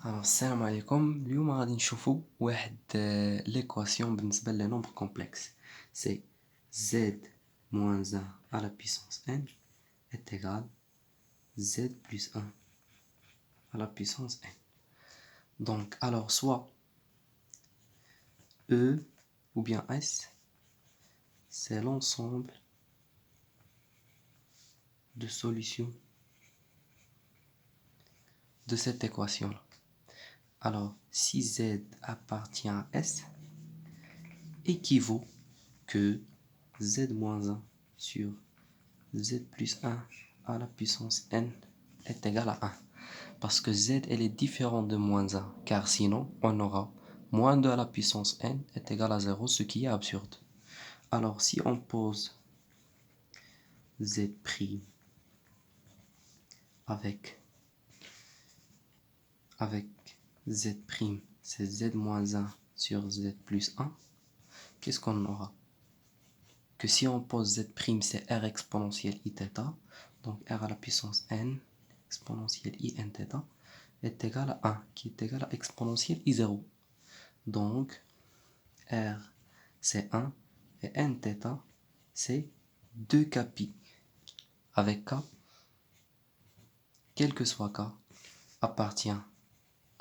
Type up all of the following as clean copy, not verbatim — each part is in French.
Alors, salam alaikum. اليوم غادي نشوفوا واحد l'équation بالنسبة les nombres complexes. C'est z moins 1 à la puissance n est égal z plus 1 à la puissance n. Donc, alors, soit E ou bien S, c'est l'ensemble de solutions de cette équation-là. Alors, si z appartient à S, équivaut que z moins 1 sur z plus 1 à la puissance n est égal à 1. Parce que z elle est différente de moins 1, car sinon on aura moins 2 à la puissance n est égal à 0, ce qui est absurde. Alors si on pose z' avec z', c'est z moins 1 sur z plus 1, qu'est-ce qu'on aura? Que si on pose z', c'est r exponentielle iθ, donc r à la puissance n exponentielle i n θ est égal à 1, qui est égal à exponentielle i0. Donc, r c'est 1 et n θ c'est 2 k pi. Avec k, quel que soit k, appartient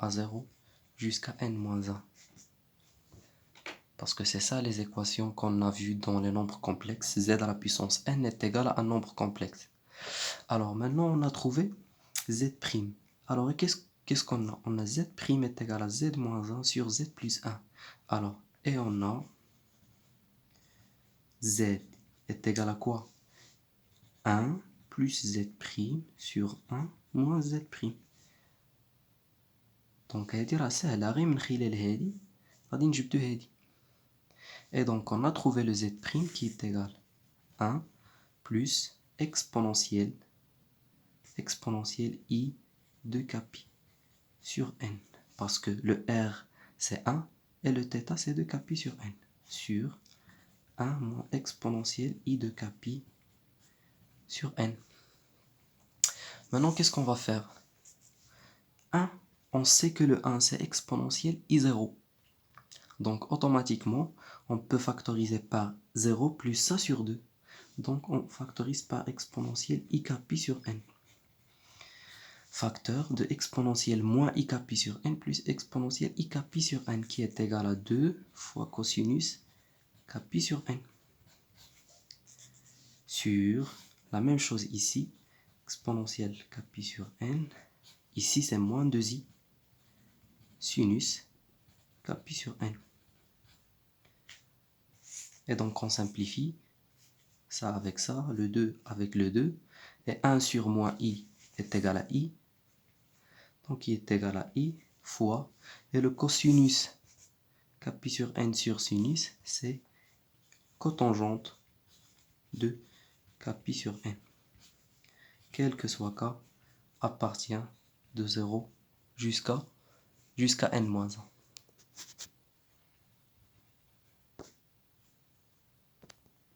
à 0 jusqu'à n-1. Parce que c'est ça les équations qu'on a vues dans les nombres complexes. Z à la puissance n est égal à un nombre complexe. Alors maintenant on a trouvé z'. Alors qu'est-ce qu'on a? On a z' est égal à z moins 1 sur z plus 1. Alors, et on a z est égal à quoi? 1 plus z' sur 1 moins z'. Donc هادي راه سهلة غير من خلال هادي غادي نجبدو هادي. Et donc on a trouvé le z' qui est égal à 1 plus exponentielle i de k pi sur n. Parce que le r c'est 1 et le θ c'est 2 k pi sur n. Sur 1 moins exponentielle i de k pi sur n. Maintenant qu'est-ce qu'on va faire? 1, on sait que le 1 c'est exponentielle i0. Donc automatiquement on peut factoriser par 0 plus ça sur 2. Donc on factorise par exponentielle i k pi sur n. Facteur de exponentielle moins i k pi sur n plus exponentielle i k pi sur n qui est égal à 2 fois cosinus k pi sur n. Sur la même chose ici, exponentielle k pi sur n. Ici c'est moins 2i sinus k pi sur n. Et donc on simplifie ça avec ça, le 2 avec le 2, et 1 sur moins i est égal à i, donc i est égal à i fois, et le cosinus k pi sur n sur sinus, c'est cotangente de k pi sur n. Quel que soit k, appartient de 0 jusqu'à n-1.